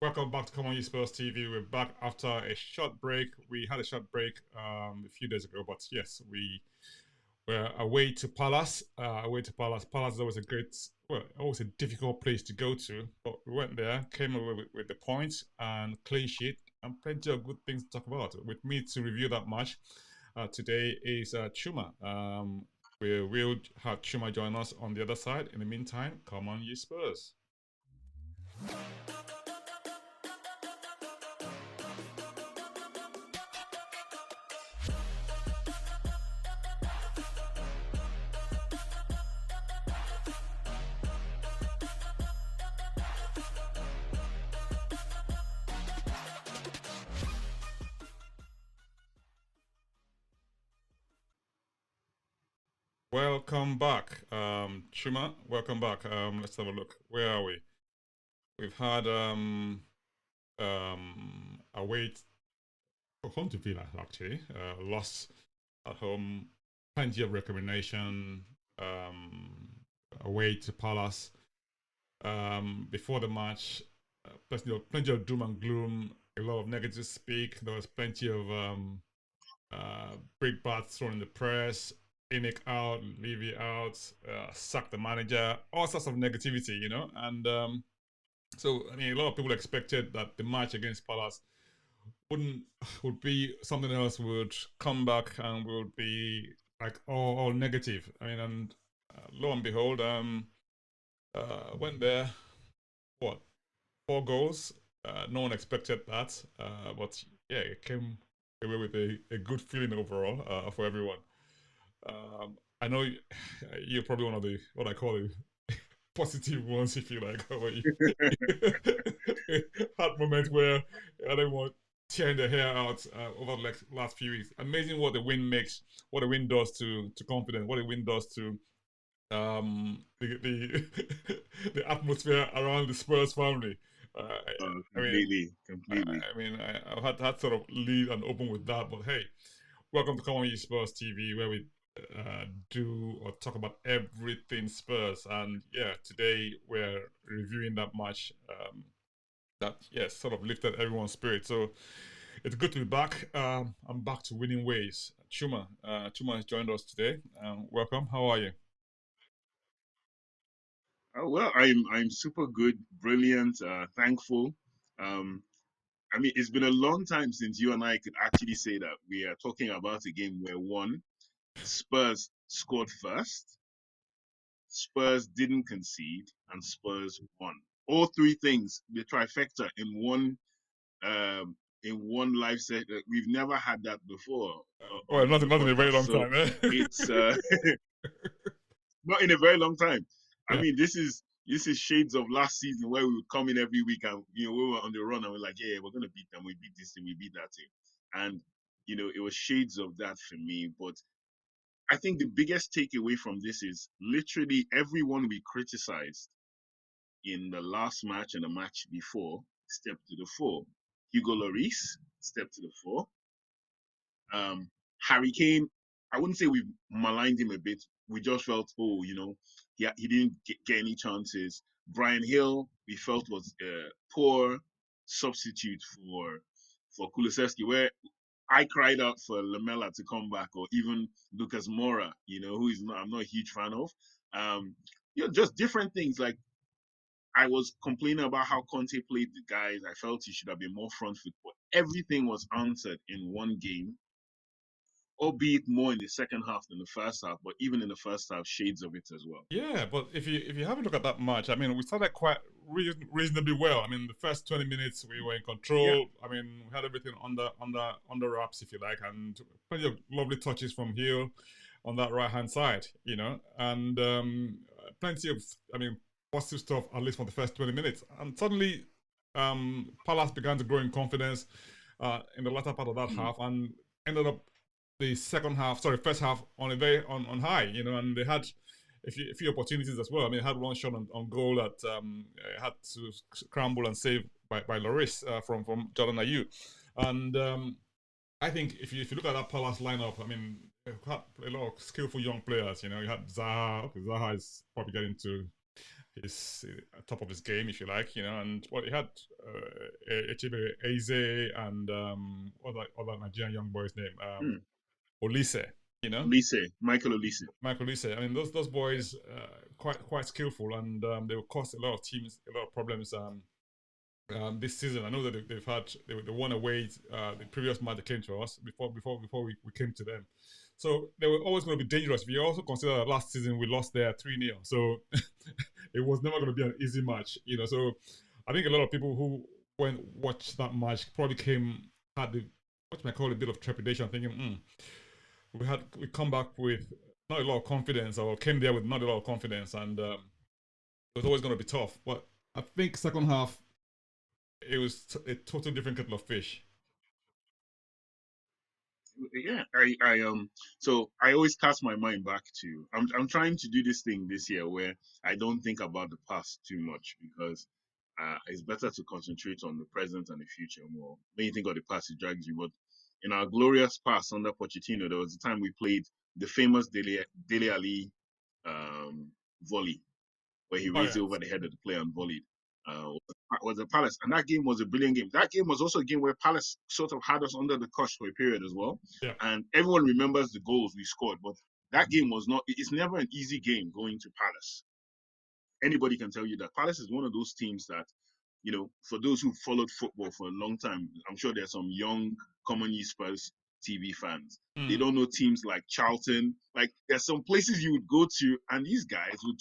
Welcome back to ComeonyespursTV. We're back after a short break. We had a short break a few days ago, but yes, we were away to Palace. Palace is always a great, well, always a difficult place to go to, but we went there, came away with the points and clean sheet, and plenty of good things to talk about. With me to review that match today is Chuma. We will have Chuma join us on the other side. In the meantime, come on, you Spurs. Welcome back, Chuma. Welcome back. Let's have a look. Where are we? We've had away home to Villa actually. Loss at home. Plenty of recommendation. Away to Palace. Before the match, plenty of doom and gloom. A lot of negative speak. There was plenty of big bats thrown in the press. Enoch out, Levy out, sack the manager, all sorts of negativity, you know. And so, I mean, a lot of people expected that the match against Palace would be something else, would come back and would be like all negative. I mean, and lo and behold, went there, what, 4 goals? No one expected that, but yeah, it came away with a good feeling overall for everyone. I know you're probably one of the what I call the positive ones, if you like. How about you? Had moments where everyone tearing their hair out over the last few weeks. Amazing what the win makes, what the win does to confidence, what the win does to the the atmosphere around the Spurs family. Completely. I mean, I had sort of lead and open with that, but hey, welcome to ComeonyespursTV, where we do or talk about everything Spurs. And yeah, today we're reviewing that match that, yes, sort of lifted everyone's spirit. So it's good to be back. I'm back to winning ways. Chuma has joined us today. Welcome. How are you? Oh, well, I'm super good, brilliant, thankful. Um, I mean, it's been a long time since you and I could actually say that we are talking about a game where one, Spurs scored first, Spurs didn't concede, and Spurs won. All three things, the trifecta in one live set. We've never had that before Well, on the not in a very podcast. long So time. Eh? it's not in a very long time. I Yeah. mean, this is shades of last season where we would come in every week and we were on the run and we're like, yeah, we're gonna beat them. We beat this team, we beat that team, and it was shades of that for me. But I think the biggest takeaway from this is literally everyone we criticized in the last match and the match before stepped to the fore. Hugo Lloris stepped to the fore. Harry Kane, I wouldn't say we maligned him a bit. We just felt, he didn't get any chances. Brian Hill, we felt was a poor substitute for Kulusevski, where I cried out for Lamela to come back, or even Lucas Moura, who I'm not a huge fan of. Just different things. Like I was complaining about how Conte played the guys. I felt he should have been more front foot, but everything was answered in one game, albeit more in the second half than the first half, but even in the first half, shades of it as well. Yeah, but if you have a look at that match, I mean, we started quite reasonably well. I mean, the first 20 minutes we were in Yeah. control. I mean, we had everything under wraps, if you like, and plenty of lovely touches from Hill on that right hand side, you know, and plenty of, I mean, positive stuff at least for the first 20 minutes, and suddenly Palace began to grow in confidence in the latter part of that half, and ended up the first half on a very on high, you know, and they had a few opportunities as well. I mean, they had one shot on goal that had to scramble and save by Lloris from Jordan Ayew, and I think if you look at that Palace lineup, I mean, they had a lot of skillful young players. You know, you had Zaha. Okay, Zaha is probably getting to he's top of his game, if you like, and he had Echebe Eze and other Nigerian young boy's name, Hmm. Olise, you know, Michael Olise. Michael Olise. I mean, those boys quite skillful, and they will cause a lot of teams a lot of problems. This season, I know that they've had they won away the previous match they came to us before we came to them. So they were always going to be dangerous. If you also consider that last season we lost there 3-0, so it was never going to be an easy match, So I think a lot of people who went watch that match probably had the what might call it, a bit of trepidation, thinking, we come back with not a lot of confidence, or came there with not a lot of confidence, and it was always going to be tough. But I think second half it was a totally different kettle of fish. Yeah, so I always cast my mind back to I'm trying to do this thing this year where I don't think about the past too much, because it's better to concentrate on the present and the future more. When you think of the past, it drags you. But in our glorious past under Pochettino, there was a time we played the famous Dele Ali volley, where he Oh raised yeah, it over the head of the player and volleyed. Was a Palace, and that game was a brilliant game. That game was also a game where Palace sort of had us under the cosh for a period as well, yeah. and everyone remembers the goals we scored. But that game was not. It's never an easy game going to Palace. Anybody can tell you that Palace is one of those teams that, for those who followed football for a long time, I'm sure there's some young Spurs TV fans. They Mm, don't know teams like Charlton. Like, there's some places you would go to, and these guys would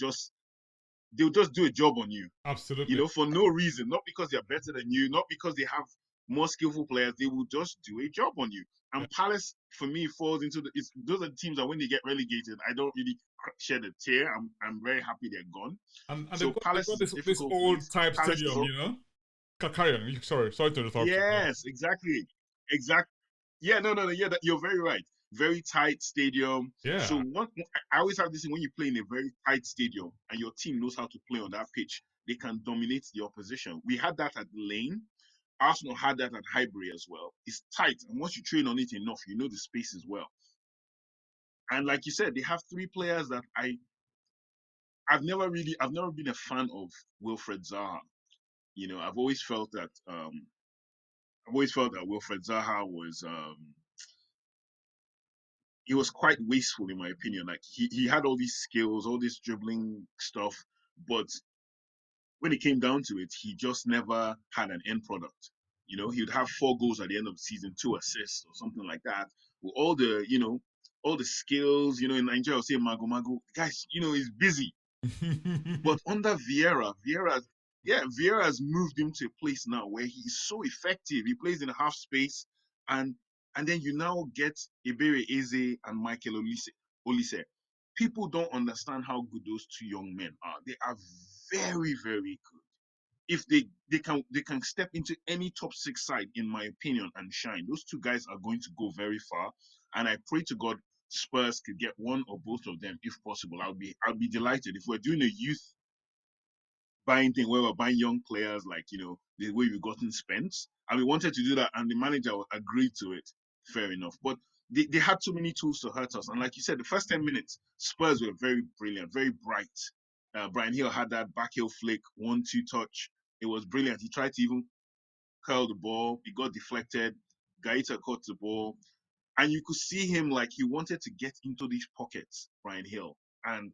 they'll just do a job on you, absolutely. for no reason, not because they're better than you, not because they have more skillful players. They will just do a job on you. Yeah. And Palace, for me, falls into those are the teams that when they get relegated, I don't really shed a tear. I'm very happy they're gone. And So they've Palace got is a this difficult old place. type Palace is stadium, Carry on. Sorry to interrupt you. Yeah. yes, exactly. Yeah, no, yeah, you're very right. Very tight stadium. So Yeah. I always have this thing: when you play in a very tight stadium and your team knows how to play on that pitch, they can dominate the opposition. We had that at Lane. Arsenal had that at Highbury as well. It's tight, and once you train on it enough, you know the space as well. And like you said, they have three players that I've never been a fan of Wilfred Zaha. I've always felt that Wilfred Zaha was he was quite wasteful in my opinion. Like, he had all these skills, all this dribbling stuff, but when it came down to it, he just never had an end product. He would have 4 goals at the end of the season, 2 assists or something like that. With all the skills, in Nigeria, I'll say Mago Mago. Guys, he's busy. But under Vieira has moved him to a place now where he's so effective. He plays in half space, and then you now get Ebere Eze and Michael Olise. People don't understand how good those two young men are. They are very, very good. If they can step into any top 6 side, in my opinion, and shine. Those two guys are going to go very far, and I pray to God Spurs could get one or both of them if possible. I'll be delighted if we're doing a youth buying thing where we're buying young players, like, the way we've gotten Spence. And we wanted to do that, and the manager agreed to it. Fair enough. But they had too many tools to hurt us. And like you said, the first 10 minutes, Spurs were very brilliant, very bright. Brian Hill had that back heel flick, 1-2 touch. It was brilliant. He tried to even curl the ball. It got deflected. Gaita caught the ball. And you could see him, like, he wanted to get into these pockets, Brian Hill. And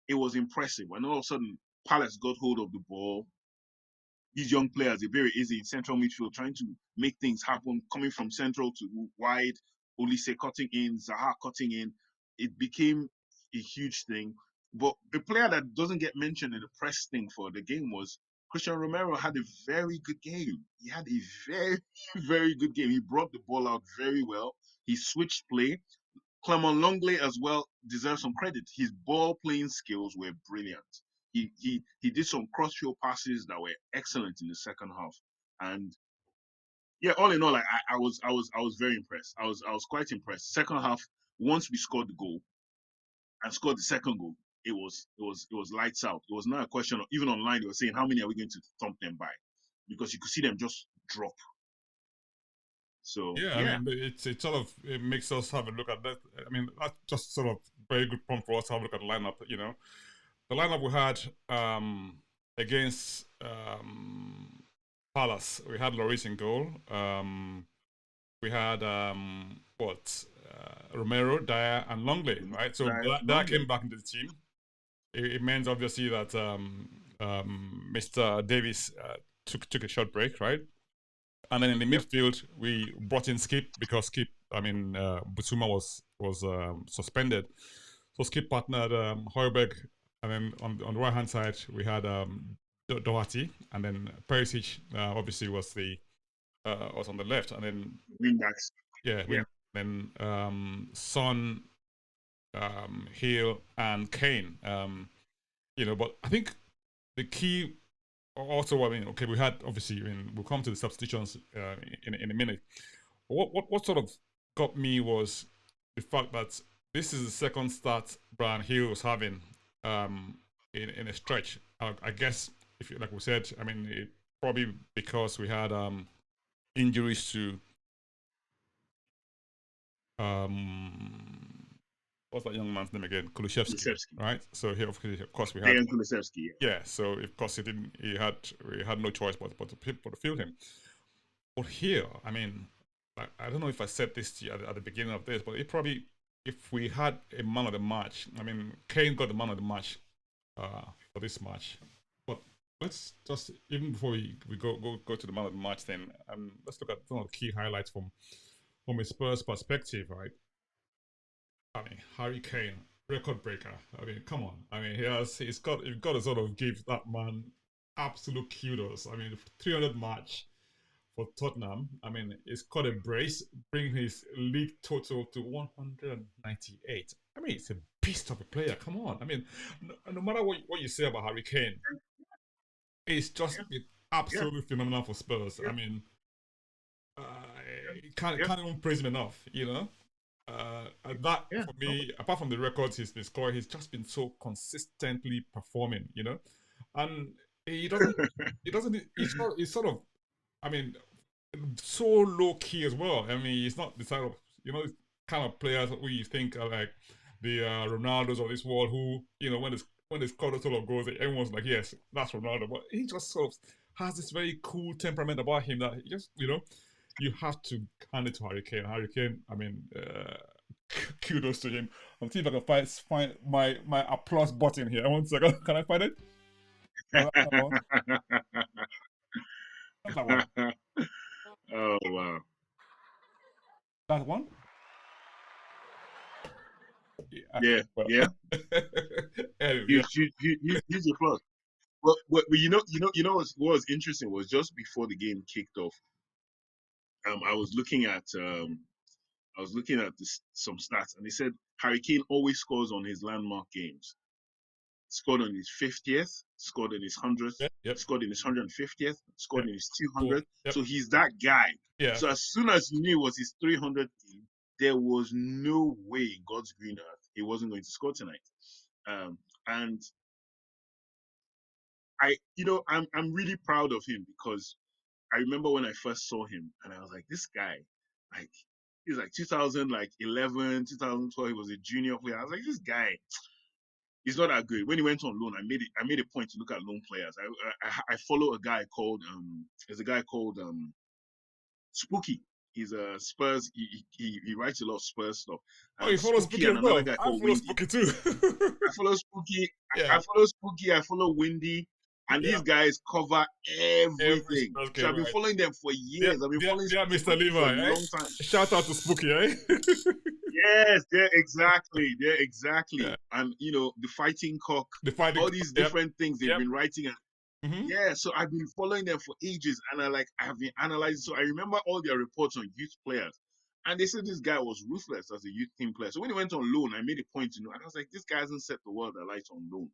it was impressive. And all of a sudden, Palace got hold of the ball. These young players, they're very easy in central midfield, trying to make things happen, coming from central to wide, Olise cutting in, Zaha cutting in. It became a huge thing. But a player that doesn't get mentioned in the press thing for the game was Christian Romero. Had a very good game. He had a very, very good game. He brought the ball out very well. He switched play. Clement Longley as well deserves some credit. His ball playing skills were brilliant. He did some crossfield passes that were excellent in the second half. And yeah, all in all, like, I was very impressed. I was quite impressed. Second half, once we scored the goal and scored the second goal, it was lights out. It was not a question of, even online they were saying, how many are we going to thump them by? Because you could see them just drop. So Yeah, I yeah. mean, it sort of it makes us have a look at that. I mean, that's just sort of very good prompt for us to have a look at the lineup, the lineup we had against Palace, we had Lloris in goal. We had Romero, Dyer, and Longley, right? So that came back into the team. It meant obviously that Mr. Davis took a short break, right? And then in the midfield, we brought in Skip because Skip, Busuma was suspended. So Skip partnered Højbjerg, and then on the right hand side we had Doherty, and then Perisic obviously was on the left, and then wingbacks. Then Son, Hill, and Kane. But I think the key also, we had obviously, we'll come to the substitutions in a minute. What sort of got me was the fact that this is the second start Brian Hill was having in a stretch. I guess, like we said, probably because we had injuries to what's that young man's name again? Kulusevski, right? So here, of course, we had Kulusevski. Yeah. So of course, we had no choice but to field him. But here, I don't know if I said this to you at the beginning of this, but if we had a man of the match, Kane got the man of the match for this match. But let's just, even before we go to the man of the match, then let's look at some of the key highlights from a Spurs perspective, right? Harry Kane, record breaker. Come on. He's got to sort of give that man absolute kudos. 300 match for Tottenham. He's got a brace, bringing his league total to 198. It's a beast of a player. Come on. No matter what you say about Harry Kane, it's just been absolutely phenomenal for Spurs. Can't even praise him enough, for me, apart from the records he's been scoring, he's just been so consistently performing, and he's sort of, so low key as well. He's not the sort of, kind of players who you think are like the Ronaldos of this world who, when they score those sort of goals, everyone's like, yes, that's Ronaldo. But he just sort of has this very cool temperament about him that he just, you have to hand it to Harry Kane. Harry Kane, kudos to him. I'm seeing if I can find my applause button here. One second. Can I find it? That one. Oh, wow. That one? Yeah. Anyway, Huge applause. Well, what was interesting was just before the game kicked off. I was looking at some stats, and they said Harry Kane always scores on his landmark games. Scored on his 50th, scored in his 100th, scored in his 150th, scored in his 200th. So he's that guy. Yeah. So as soon as you knew it was his 300th game, there was no way in God's green earth he wasn't going to score tonight. And I'm really proud of him, because I remember when I first saw him, and I was like, this guy, like, he's like 2011, 2012, he was a junior player. I was like, this guy, he's not that good. When he went on loan, I made a point to look at loan players. I follow a guy called Spooky. He's a Spurs. He writes a lot of Spurs stuff. Oh, you follow Spooky as well? I follow Spooky too. I follow Spooky. Yeah. I follow Spooky. I follow Windy. And these guys cover everything. So I've been following them for years. I've been following Mr. Levi, for a long time. Shout out to Spooky, eh? Yes, they're exactly. Yeah. And the fighting cock, all these different things they've been writing. And yeah, so I've been following them for ages, and I've been analyzing. So I remember all their reports on youth players, and they said this guy was ruthless as a youth team player. So when he went on loan, I made a point to know, and I was like, this guy hasn't set the world alight on loan,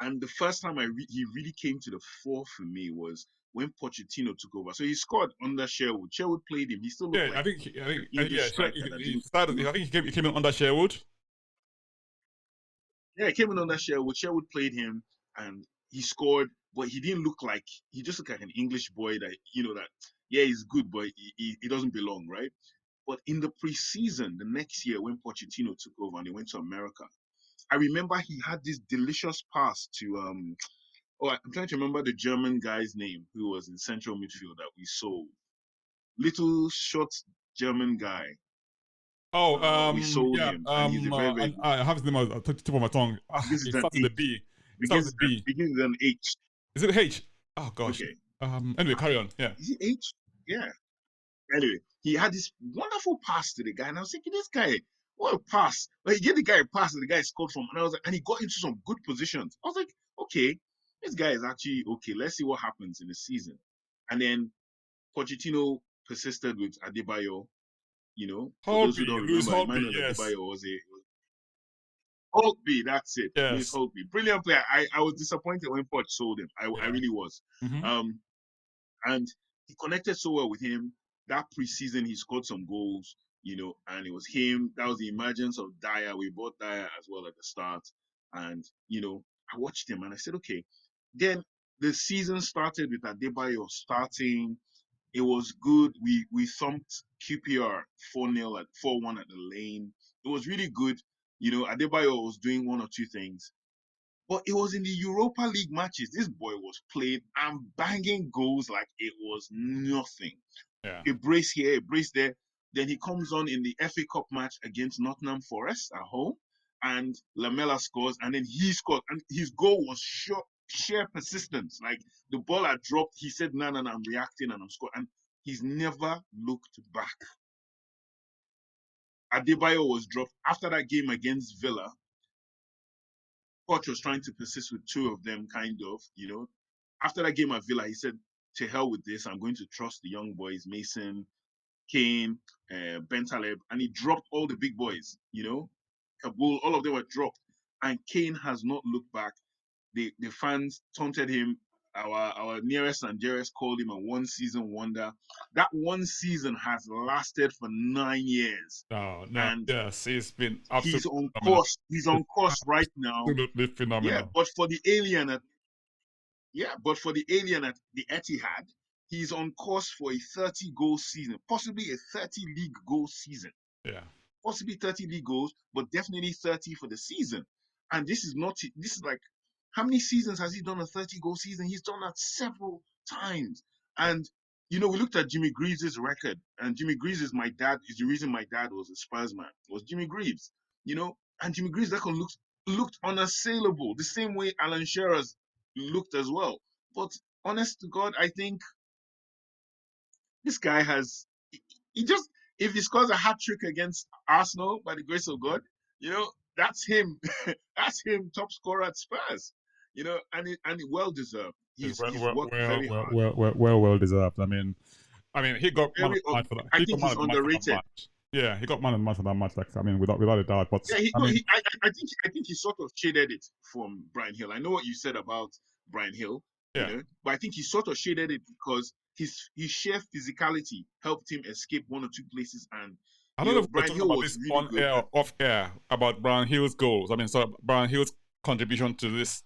And the first time he really came to the fore for me was when Pochettino took over. So he scored under Sherwood. Sherwood played him. He still looked like I think he started. I think he came in under Sherwood. Yeah, he came in under Sherwood. Sherwood played him, and he scored, but he just looked like an English boy that he's good, but he doesn't belong, right? But in the preseason, the next year when Pochettino took over and he went to America, I remember he had this delicious pass to I'm trying to remember the German guy's name who was in central midfield that we sold. Little short German guy. Oh, We sold yeah, him, and he's a very, very and good. I have his name at the tip of my tongue. Begins It with an starts with a H. B. It starts with a B. Begins with an H. Is it H? Oh gosh. Okay. Anyway, carry on. Yeah. Is it H? Yeah. Anyway, he had this wonderful pass to the guy, and I was thinking, this guy, what a pass! Like, he gave the guy a pass, and the guy scored from, and I was like, and he got into some good positions. I was like, okay, this guy is actually okay. Let's see what happens in the season. And then Pochettino persisted with Adebayo. You know, for those who Holtby, don't Louis remember, Holtby. Emmanuel Yes. Adebayo was a Holtby. That's it, Louis Yes. Holtby, brilliant player. I was disappointed when Poch sold him. I Yeah. really was. Mm-hmm. And he connected so well with him. That preseason, he scored some goals, you know, and it was him. That was the emergence of Dyer. We bought Dyer as well at the start. And, you know, I watched him and I said, okay. Then the season started with Adebayo starting. It was good. We thumped QPR 4-0 at 4-1 at the lane. It was really good. You know, Adebayo was doing one or two things. But it was in the Europa League matches. This boy was playing and banging goals like it was nothing. Yeah. A brace here, a brace there. Then he comes on in the FA Cup match against Nottingham Forest at home, and Lamela scores, and then he scored. And his goal was sheer persistence. Like the ball had dropped, he said, "No, I'm reacting and I'm scoring." And he's never looked back. Adebayo was dropped after that game against Villa. Koch was trying to persist with two of them, kind of, you know. After that game at Villa, he said, to hell with this. I'm going to trust the young boys, Mason, Kane, Bentaleb. And he dropped all the big boys, you know. Kabul, all of them were dropped. And Kane has not looked back. The fans taunted him. Our nearest and dearest called him a one-season wonder. That one season has lasted for 9 years. No, And yes, he's been he's absolutely on phenomenal. course. He's on course right now. Absolutely Yeah, phenomenal. but for the alien at the Etihad, he's on course for a 30-goal season, possibly a 30 league goal season. Yeah. Possibly 30 league goals, but definitely 30 for the season. And this is like, how many seasons has he done a 30-goal season? He's done that several times. And, you know, we looked at Jimmy Greaves' record, and Jimmy Greaves is the reason my dad was a Spurs man, was Jimmy Greaves, you know, and Jimmy Greaves' record looked unassailable, the same way Alan Shearer's looked as well. But honest to God, I think this guy he just, if he scores a hat trick against Arsenal by the grace of God, you know, that's him. That's him, top scorer at Spurs. You know, and it well deserved. It's He's worked very hard. well deserved. I mean, he got man of Very, the match for that. I He got think man he's of the match for that underrated. match. Yeah, he got man of the match for that match. Like, I mean, without a doubt. But Yeah, I mean, I think he sort of shaded it from Brian Hill. I know what you said about Brian Hill, you yeah, know, but I think he sort of shaded it because his sheer physicality helped him escape one or two places. And I you don't know know, if we're Brian talking Hill about was this really on good. air or off air about Brian Hill's goals. I mean, so Brian Hill's contribution to this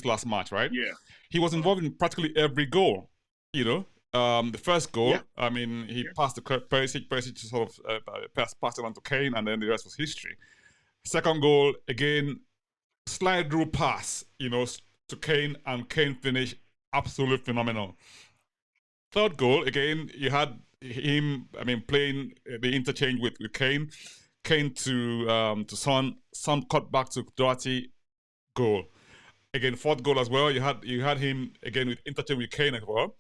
last match, right? Yeah, He was involved in practically every goal. You know, the first goal, yeah, I mean, he yeah. passed the Perisic sort of passed it on to Kane, and then the rest was history. Second goal, again, slide rule pass, you know, to Kane, and Kane finish absolutely phenomenal. Third goal, again, you had him, I mean, playing the interchange with Kane. Kane to Son cut back to Doherty, goal. Again, fourth goal as well. You had him again with interchange with Kane as well,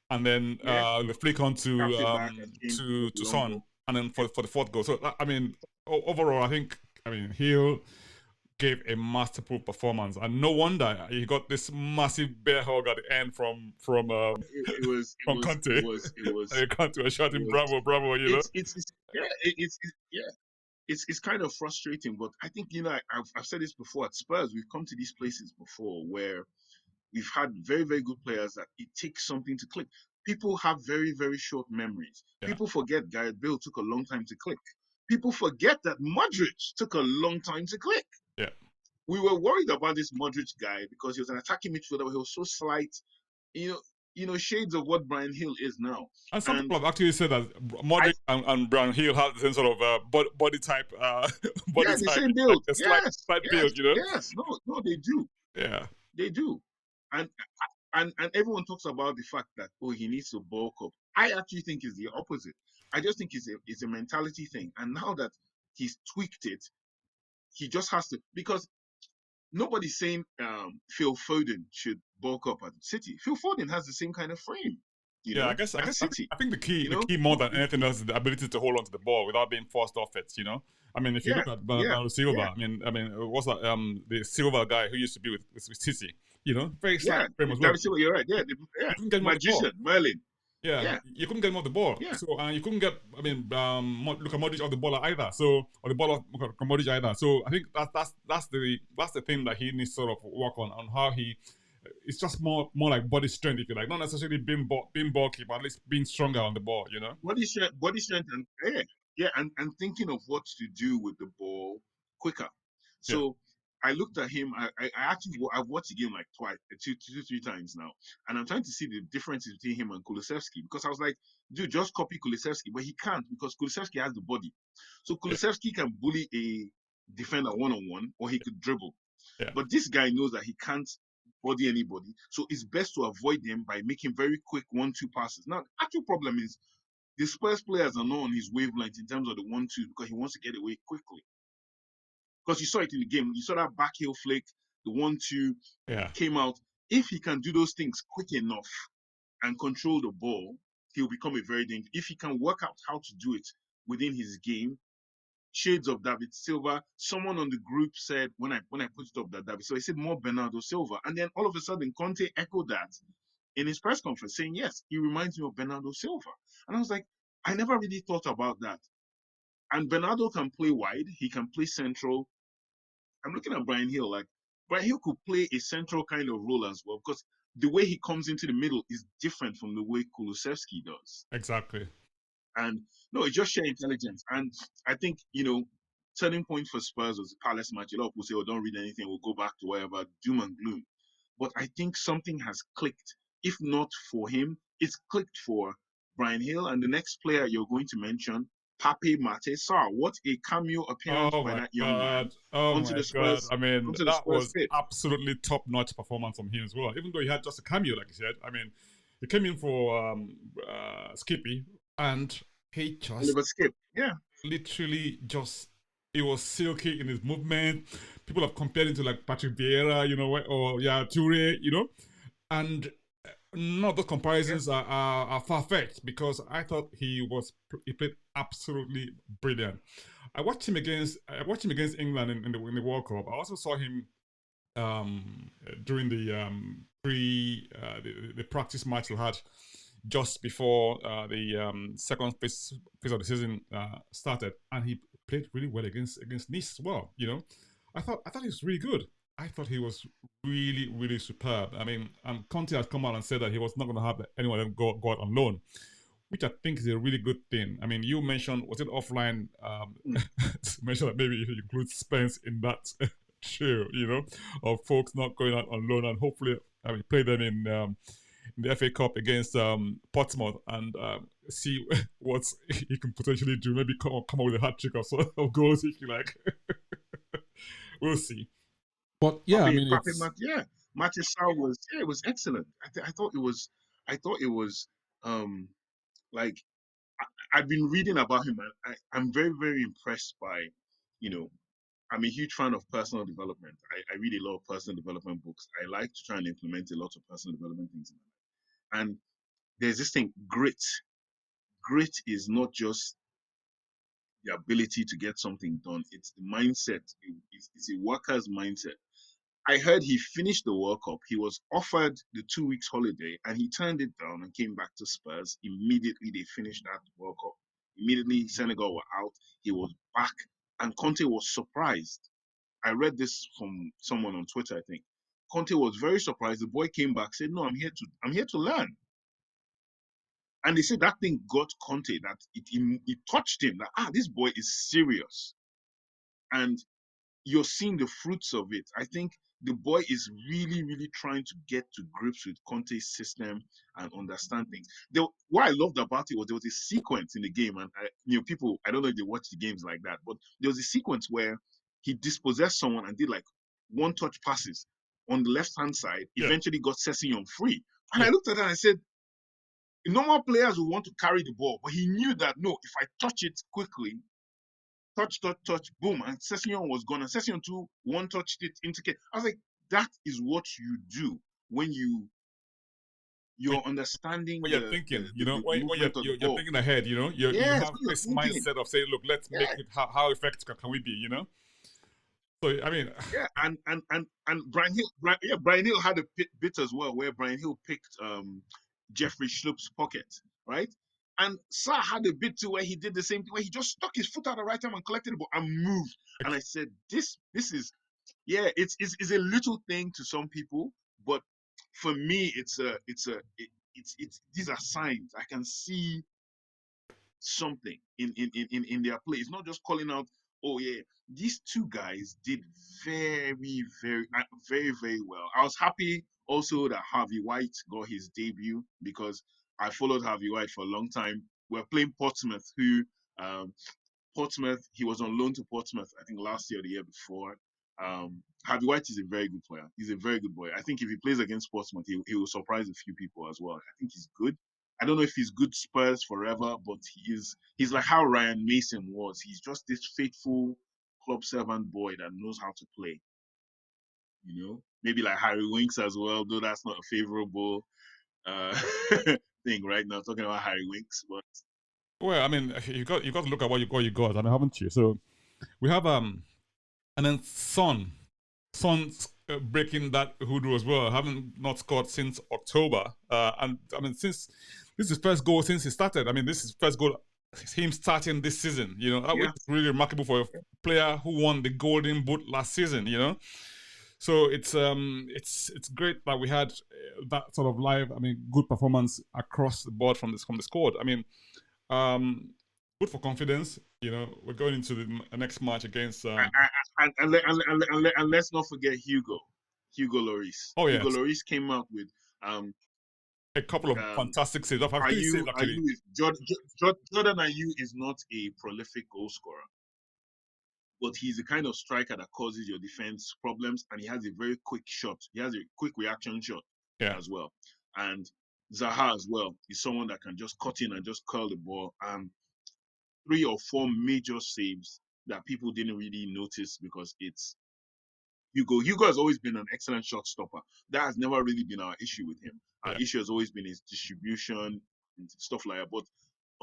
and then Yeah, the flick on tapped it back and came for the to long Son, goal. and then for the fourth goal. So I mean, overall, I mean, Hill gave a masterful performance, and no wonder he got this massive bear hug at the end from It was from Conte. Conte was shouting, "Bravo, bravo!" You know. it's yeah, yeah. It's kind of frustrating, but I think, you know, I've said this before at Spurs. We've come to these places before where we've had very, very good players that it takes something to click. People have very, very short memories. Yeah. People forget Gareth Bale took a long time to click. People forget that Modric took a long time to click. Yeah. We were worried about this Modric guy because he was an attacking midfielder, but he was so slight. You know, shades of what Brian Hill is now. And some And people have actually said that I, Modric and Brown Hill have the same sort of body type, body yeah, the type, same like build. a Yes, slight yes, build, you know? yes. No, no, they do. Yeah, They do. And and everyone talks about the fact that, oh, he needs to bulk up. I actually think it's the opposite. I just think it's a mentality thing. And now that he's tweaked it, he just has to, because nobody's saying Phil Foden should bulk up at City. Phil Foden has the same kind of frame, yeah. at City. I think You the know, key more than anything else is the ability to hold on to the ball without being forced off it. You know, I mean, if you yeah, look at yeah, Bernardo Silva, yeah, what's that? The Silva guy who used to be with City. You know, very slight yeah. frame as well. David Silva, you're right. Yeah, yeah. You couldn't get him off the ball. Magician, Merlin. Yeah, Yeah, you couldn't get him off the ball. yeah. So you couldn't get, Luka Modric off the ball either. So or the ball of Luka Modric either. So I think that's the thing that he needs to sort of work on how he. It's just more like body strength, if you like, not necessarily being bulky, but at least being stronger on the ball. You know. Body strength, and and thinking of what to do with the ball quicker. Yeah. So I looked at him. I actually I've watched the game like twice, two, 3 times now, and I'm trying to see the differences between him and Kulusevski, because I was like, dude, just copy Kulusevski, but he can't, because Kulusevski has the body. So Yeah. Kulusevski can bully a defender 1-on-1, or he could dribble. Yeah. But this guy knows that he can't body anybody, so it's best to avoid them by making very quick 1-2 passes. Now, the actual problem is the Spurs players are not on his wavelength in terms of the 1-2, because he wants to get away quickly. Because you saw it in the game, you saw that back heel flick, the 1-2 Yeah. came out. If he can do those things quick enough and control the ball, he'll become a very dangerous. If he can work out how to do it within his game, shades of David Silva. Someone on the group said, when I put it up, that David, so he said more Bernardo Silva, and then all of a sudden Conte echoed that in his press conference, saying, yes, he reminds me of Bernardo Silva. And I was like, I never really thought about that. And Bernardo can play wide, he can play central. I'm looking at Brian Hill, like Brian Hill could play a central kind of role as well, because the way he comes into the middle is different from the way Kulusevski does. Exactly. And no, it's just sheer intelligence. And I think, turning point for Spurs was the Palace match. A lot of people say, oh, don't read anything, we'll go back to wherever, doom and gloom. But I think something has clicked. If not for him, it's clicked for Brian Hill. And the next player you're going to mention, Pape Mate Sarr. What a cameo appearance Oh by my that young man god! Oh onto my the god! Spurs, I mean, onto the that Spurs was pitch. absolutely top-notch performance from him as well. Even though he had just a cameo, like you said. I mean, he came in for Skippy, and he just Oliver Skip. Yeah. literally just it was silky in his movement. People have compared him to like Patrick Vieira, you know, or yeah, Toure, you know, and none of those comparisons are far fetched, because I thought he played absolutely brilliant. I watched him against England in the World Cup. I also saw him during the the practice match we had just before the second phase of the season started, and he played really well against Nice as well. You know, I thought he was really good. I thought he was really superb. I mean, and Conte had come out and said that he was not going to have anyone go out on loan, which I think is a really good thing. I mean, you mentioned, was it offline? Mentioned that maybe if you include Spence in that trio, you know, of folks not going out on loan, and hopefully, I mean, play them in the FA Cup against Portsmouth, and see what he can potentially do. Maybe come up with a hat trick or so of goals if you like. We'll see. But yeah, I mean, it's Yeah. Matis Sarr was, it was excellent. I thought it was like I've been reading about him, and I'm very, very impressed by, you know, I'm a huge fan of personal development. I read a lot of personal development books. I like to try and implement a lot of personal development things. And there's this thing, grit. Grit is not just the ability to get something done, it's the mindset. It's a worker's mindset. I heard he finished the World Cup. He was offered the 2 weeks holiday, and he turned it down and came back to Spurs. Immediately they finished that World Cup. Immediately Senegal were out. He was back, and Conte was surprised. I read this from someone on Twitter, I think. Conte was very surprised. The boy came back, said, "No, I'm here to learn." And they said that thing got Conte, that it touched him. That this boy is serious, and you're seeing the fruits of it. I think the boy is really, really trying to get to grips with Conte's system and understand things. What I loved about it was there was a sequence in the game, and people, I don't know if they watch the games like that, but there was a sequence where he dispossessed someone and did like one touch passes on the left hand side. Yeah. Eventually got Sessegnon free, and Yeah. I looked at that and I said, normal players will want to carry the ball, but he knew that no, if I touch it quickly, touch, boom, and Sessegnon was gone. And Sessegnon too, one touched it into Kane. I was like, that is what you do when you're understanding when you're thinking, the when movement of the you're ball. thinking ahead, you Yes, have when you're this thinking. mindset of saying, look, let's make it, how effective can we be, So, I mean, Yeah, and Brian Hill had a bit as well, where Brian Hill picked Jeffrey Schlupp's pocket, right? And Sarr had a bit too where he did the same thing, where he just stuck his foot at the right time and collected the ball and moved. And I said, this is, yeah, it's a little thing to some people, but for me, it's these are signs. I can see something in their play. It's not just calling out, oh yeah, these two guys did very, very, very well. I was happy also that Harvey White got his debut because I followed Harvey White for a long time. We're playing Portsmouth, who um, Portsmouth, he was on loan to Portsmouth, I think last year or the year before. Harvey White is a very good player. He's a very good boy. I think if he plays against Portsmouth, he will surprise a few people as well. I think he's good. I don't know if he's good Spurs forever, but he's like how Ryan Mason was. He's just this faithful club servant boy that knows how to play. Maybe like Harry Winks as well, though that's not a favorable uh, thing right now. Talking about Harry Winks, but well, I mean, you got to look at what you got, I mean, haven't you? So we have and then Son's breaking that hoodoo as well. Haven't not scored since October, and I mean, since this is his first goal since he started. I mean, this is first goal him starting this season. Which is really remarkable for a player who won the Golden Boot last season. So it's great that we had that sort of live. I mean, good performance across the board from the squad. I mean, good for confidence. We're going into the next match against. And let's not forget Hugo Lloris. Oh Hugo yes, Lloris came out with a couple of fantastic saves. I've three saves actually. Jordan Ayew is not a prolific goal scorer, but he's the kind of striker that causes your defense problems, and he has a very quick shot. He has a quick reaction shot as well. And Zaha as well is someone that can just cut in and just curl the ball. 3 or 4 major saves that people didn't really notice because it's Hugo. Hugo has always been an excellent shot stopper. That has never really been our issue with him. Our issue has always been his distribution and stuff like that. But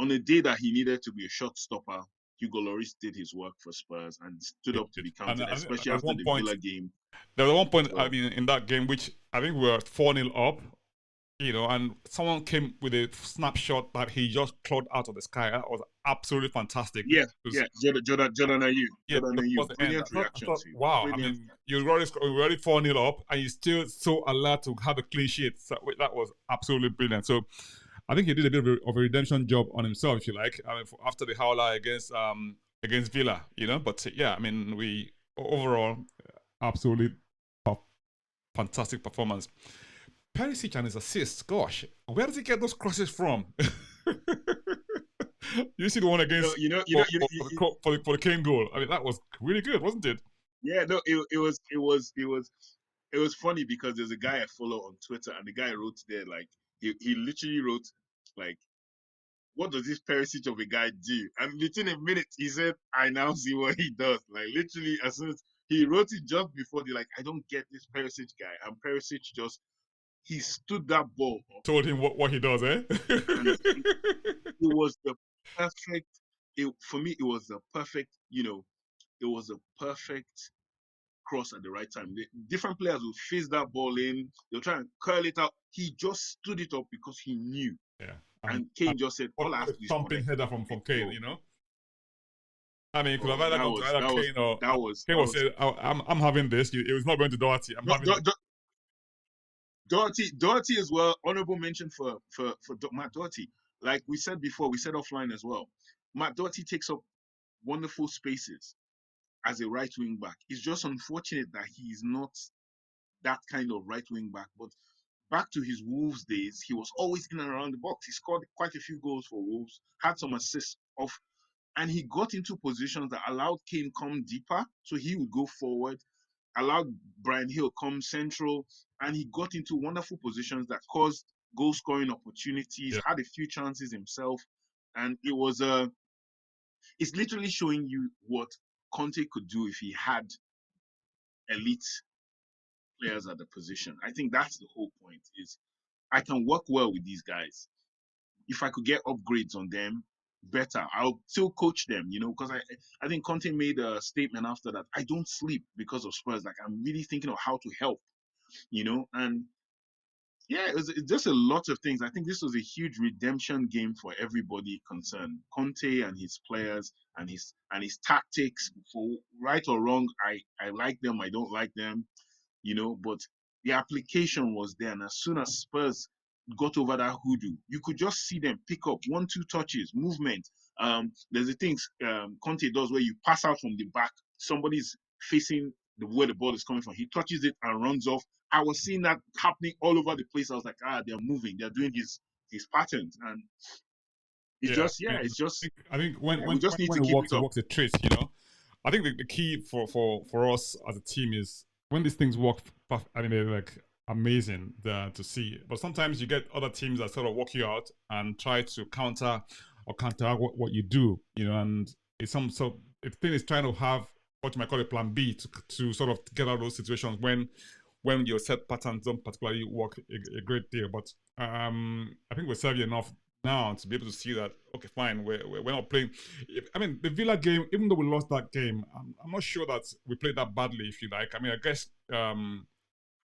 on the day that he needed to be a shot stopper, Hugo Lloris did his work for Spurs and stood up to be counted, especially after the Villa game. There was one point, I mean, in that game, which I think we were 4-0 up, and someone came with a snapshot that he just clawed out of the sky. That was absolutely fantastic. Yeah. Jordan Ayew. Brilliant reaction. Wow. I mean, you're already 4-0 up, and you're still so alert to have a clean sheet. So that was absolutely brilliant. So I think he did a bit of a redemption job on himself, if you like, I mean, after the howler against Villa, But yeah, I mean, we overall absolutely fantastic performance. Perisic and his assists, gosh, where does he get those crosses from? You see the one against for the Kane goal. I mean, that was really good, wasn't it? Yeah, no, it was funny because there's a guy I follow on Twitter, and the guy wrote there like he literally wrote like, what does this Perisic of a guy do? And within a minute he said, I now see what he does. Like literally as soon as he wrote it just before they like, I don't get this Perisic guy. And Perisic just he stood that ball up. Told him what he does, eh? It was the perfect. For me, it was the perfect. It was a perfect cross at the right time. Different players will face that ball in. They'll try and curl it out. He just stood it up because he knew. Yeah. And Kane just said, "All I have to do is thumping header from Kane." I mean, could have either gone to Kane or Kane was saying, "I'm having this." It was not going to Doherty. Doherty as well. Honorable mention for Matt Doherty. Like we said before, we said offline as well. Matt Doherty takes up wonderful spaces as a right wing back. It's just unfortunate that he's not that kind of right wing back. But back to his Wolves days, he was always in and around the box. He scored quite a few goals for Wolves, had some assists off, and he got into positions that allowed Kane come deeper, so he would go forward, allowed Brian Hill come central, and he got into wonderful positions that caused goal scoring opportunities, Yeah. had a few chances himself, and it's literally showing you what Conte could do if he had elite players at the position. I think that's the whole point. Is I can work well with these guys. If I could get upgrades on them, better. I'll still coach them, because I think Conte made a statement after that. I don't sleep because of Spurs. Like, I'm really thinking of how to help, and yeah, it's just a lot of things. I think this was a huge redemption game for everybody concerned. Conte and his players and his tactics, for right or wrong. I like them. I don't like them, but the application was there. And as soon as Spurs got over that hoodoo, you could just see them pick up one, two touches, movement. There's the things Conte does where you pass out from the back, somebody's facing where the ball is coming from. He touches it and runs off. I was seeing that happening all over the place. I was like, they're moving, they're doing his patterns, and it's Yeah. just, yeah, it's just, I think when yeah, when we just need when to keep it it up. works a trace, you know. I think the key for us as a team is when these things work. I mean, they're like amazing to see. But sometimes you get other teams that sort of walk you out and try to counter what you do, you know. And it's some so the thing is trying to have what you might call a plan B to sort of get out of those situations when your set patterns don't particularly work a great deal. But I think we're savvy enough now to be able to see that, okay, fine, we're not playing. I mean, the Villa game, even though we lost that game, I'm not sure that we played that badly, if you like. I mean, I guess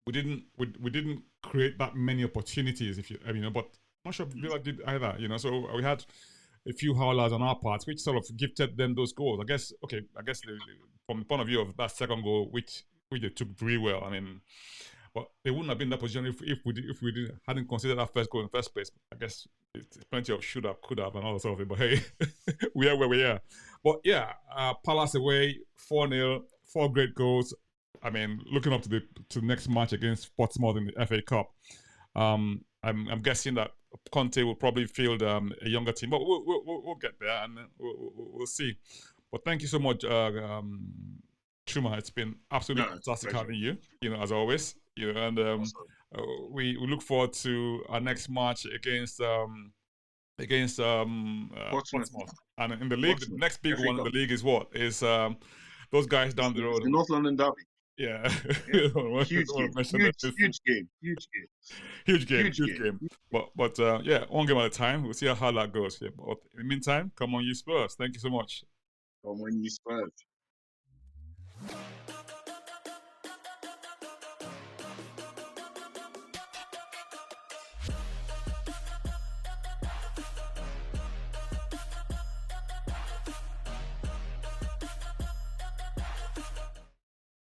we didn't create that many opportunities, if you I mean, but I'm not sure Villa did either, you know. So we had a few howlers on our part, which sort of gifted them those goals. I guess, okay, from the point of view of that second goal, which they took very well. I mean, but they wouldn't have been in that position if we hadn't considered that first goal in the first place. I guess it's plenty of should have, could have, and all that sort of thing. But hey, we are where we are. But yeah, Palace away, 4-0, four great goals. I mean, looking up to the next match against Portsmouth in the FA Cup. I'm guessing that Conte will probably field a younger team, but we'll get there and we'll see. But thank you so much, Chuma. It's been absolutely No, it's a fantastic pleasure. having you. You know, as always. You know, and Awesome. we look forward to our next match against Portsmouth. Portsmouth. And in the league, the Portsmouth. next big FA one in Cup. the league is what? Is those guys down the It's road. the North London Derby. Yeah. Yeah. I don't want Huge to game. mention that. Huge game. Huge game. Huge Huge game. game. But yeah, one game at a time. We'll see how that goes. Yeah. But in the meantime, come on, you Spurs. Thank you so much. From when you Spurs.